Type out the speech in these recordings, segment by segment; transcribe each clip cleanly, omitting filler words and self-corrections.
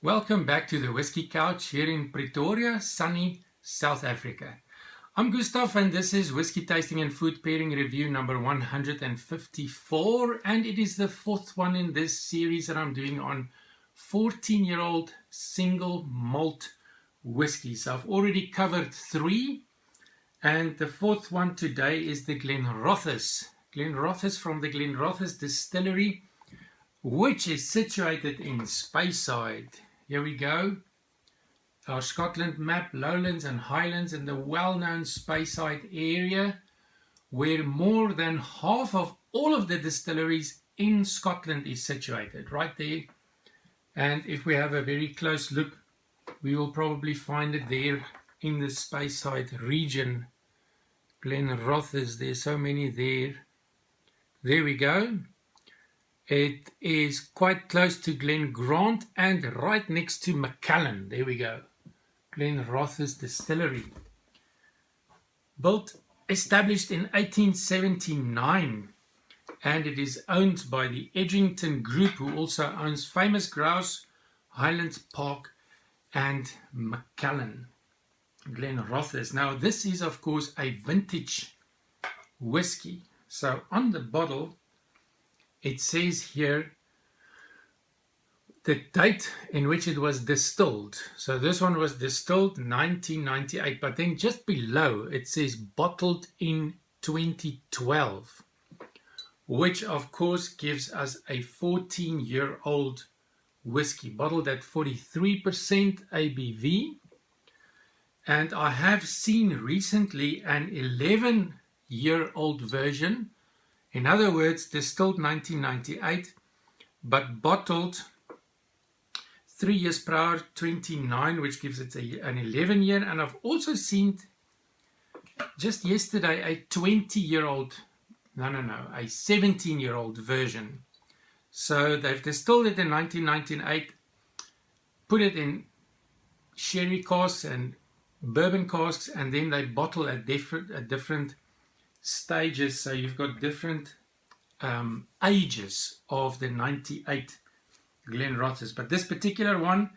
Welcome back to the Whisky Couch here in Pretoria, sunny South Africa. I'm Gustav and this is Whisky Tasting and Food Pairing Review number 154, and it is the fourth one in this series that I'm doing on 14-year-old single malt whiskies. I've already covered three, and the fourth one today is the Glenrothes. Glenrothes from the Glenrothes Distillery, which is situated in Speyside. Here we go. Our Scotland map, Lowlands and Highlands in the well-known Speyside area, where more than half of all of the distilleries in Scotland is situated, right there. And if we have a very close look, we will probably find it there in the Speyside region. Glenrothes, there's so many there. There we go. It is quite close to Glengrothes and right next to Macallan. There we go. Glenrothes Distillery. Established in 1879, and it is owned by the Edrington Group, who also owns Famous Grouse, Highland Park and Macallan. Glenrothes. Now this is of course a vintage whiskey. So on the bottle it says here the date in which it was distilled. So this one was distilled 1998, but then just below it says bottled in 2012, which of course gives us a 14-year-old whiskey, bottled at 43% ABV. And I have seen recently an 11-year-old version. In other words, distilled 1998, but bottled 3 years prior, 29, which gives it an 11-year. And I've also seen just yesterday a 20-year-old, a 17-year-old version. So they've distilled it in 1998, put it in sherry casks and bourbon casks, and then they bottle at different stages. So you've got different ages of the 98 Glenrothes, but this particular one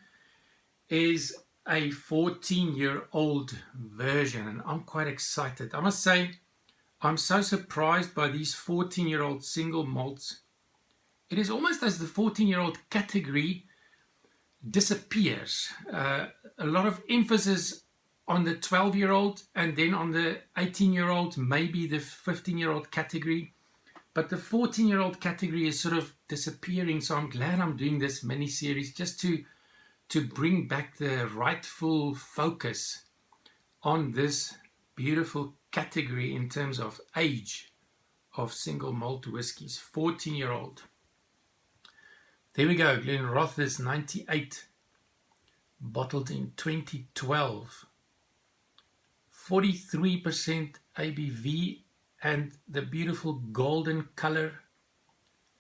is a 14-year-old version, and I'm quite excited. I must say, I'm so surprised by these 14-year-old single malts. It is almost as the 14-year-old category disappears. A lot of emphasis on the 12-year-old and then on the 18-year-old, maybe the 15-year-old category. But the 14-year-old category is sort of disappearing. So I'm glad I'm doing this mini-series just to bring back the rightful focus on this beautiful category in terms of age of single malt whiskies. 14-year-old. There we go. Glenrothes 98. Bottled in 2012. 43% ABV, and the beautiful golden color,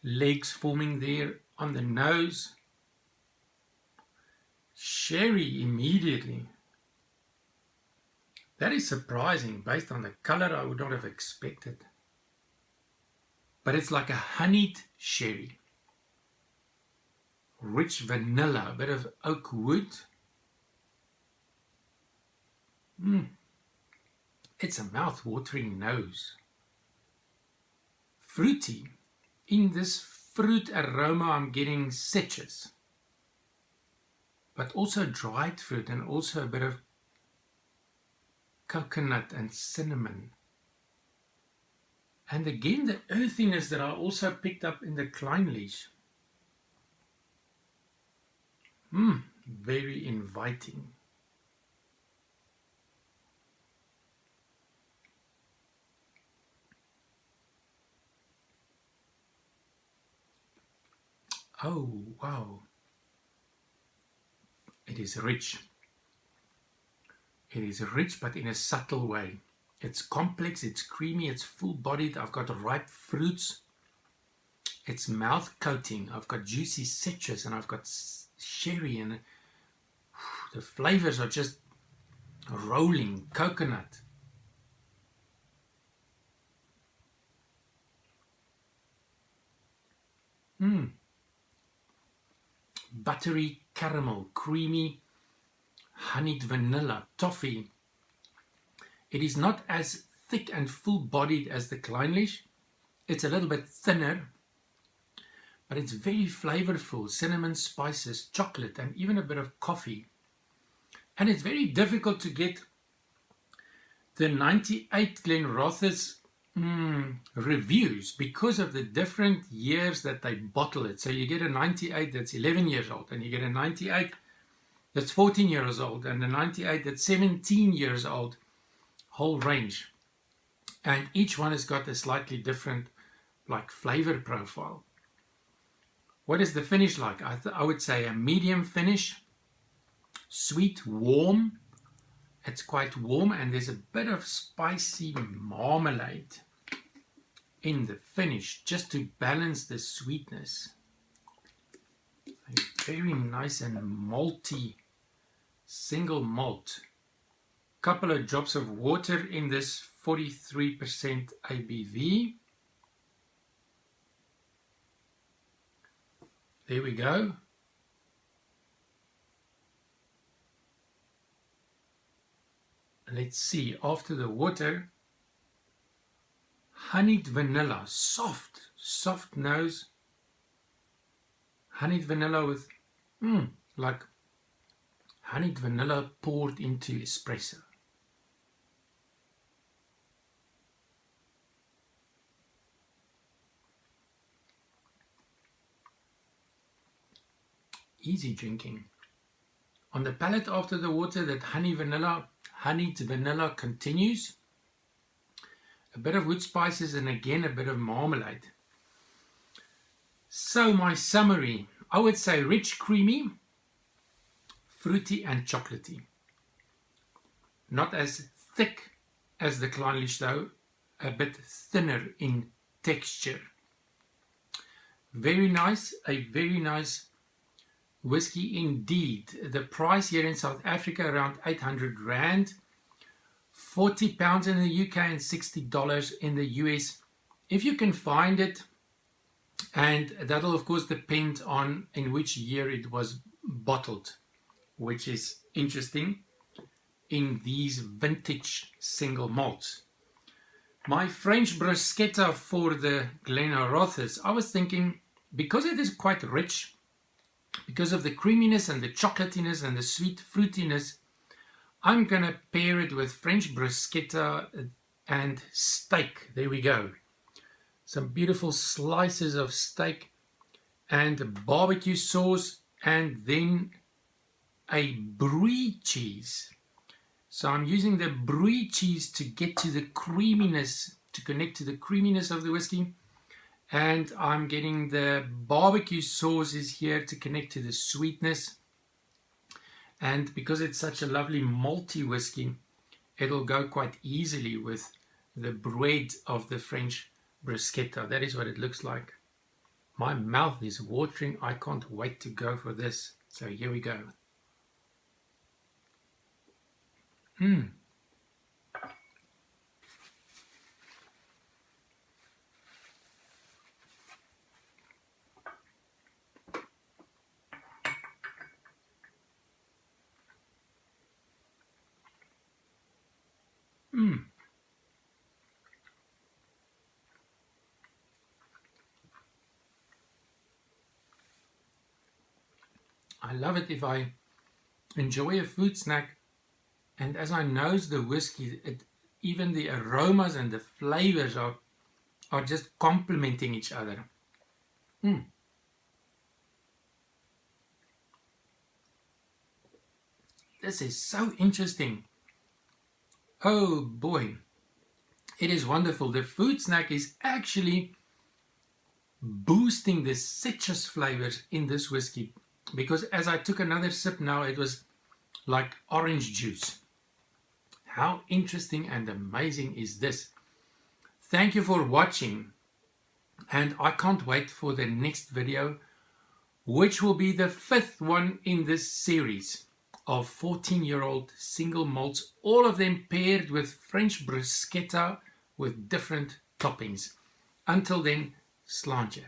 legs forming there on the nose. Sherry immediately. That is surprising. Based on the color, I would not have expected. But it's like a honeyed sherry. Rich vanilla, a bit of oak wood. It's a mouth-watering nose. Fruity. In this fruit aroma I'm getting citrus, but also dried fruit and also a bit of coconut and cinnamon. And again the earthiness that I also picked up in the Kleinlich. Very inviting. Oh, wow. It is rich. It is rich, but in a subtle way. It's complex, it's creamy, it's full-bodied. I've got ripe fruits. It's mouth coating. I've got juicy citrus and I've got sherry, and the flavors are just rolling. Coconut. Buttery caramel, creamy, honeyed vanilla, toffee. It is not as thick and full-bodied as the Clynelish. It's a little bit thinner, but it's very flavorful. Cinnamon, spices, chocolate, and even a bit of coffee. And it's very difficult to get the 98 Glenrothes reviews because of the different years that they bottle it. So you get a 98 that's 11 years old, and you get a 98 that's 14 years old, and a 98 that's 17 years old, whole range. And each one has got a slightly different flavor profile. What is the finish like? I would say a medium finish, sweet, warm. It's quite warm, and there's a bit of spicy marmalade in the finish just to balance the sweetness. A very nice and malty single malt. Couple of drops of water in this 43% ABV. There we go. Let's see, after the water, honeyed vanilla, soft nose, honeyed vanilla with, like honeyed vanilla poured into espresso. Easy drinking. On the palate after the water, that honeyed vanilla continues. A bit of wood spices and again a bit of marmalade. So my summary, I would say rich, creamy, fruity and chocolatey. Not as thick as the Clynelish though, a bit thinner in texture. Very nice, a very nice whiskey indeed. The price here in South Africa around 800 Rand, £40 in the UK and $60 in the US if you can find it, and that'll of course depend on in which year it was bottled, which is interesting in these vintage single malts. My French bruschetta for the Glenrothes, I was thinking, because it is quite rich, because of the creaminess and the chocolatiness and the sweet fruitiness, I'm going to pair it with French bruschetta and steak. There we go. Some beautiful slices of steak and barbecue sauce, and then a brie cheese. So I'm using the brie cheese to get to the creaminess, to connect to the creaminess of the whiskey. And I'm getting the barbecue sauces here to connect to the sweetness. And because it's such a lovely malty whiskey, it'll go quite easily with the bread of the French bruschetta. That is what it looks like. My mouth is watering. I can't wait to go for this. So here we go. I love it if I enjoy a food snack, and as I nose the whiskey, even the aromas and the flavors are just complementing each other. This is so interesting. Oh boy, it is wonderful. The food snack is actually boosting the citrus flavors in this whiskey, because as I took another sip now, it was like orange juice. How interesting and amazing is this? Thank you for watching, and I can't wait for the next video, which will be the 5th one in this series of 14-year-old single malts, all of them paired with French bruschetta with different toppings. Until then, sláinte.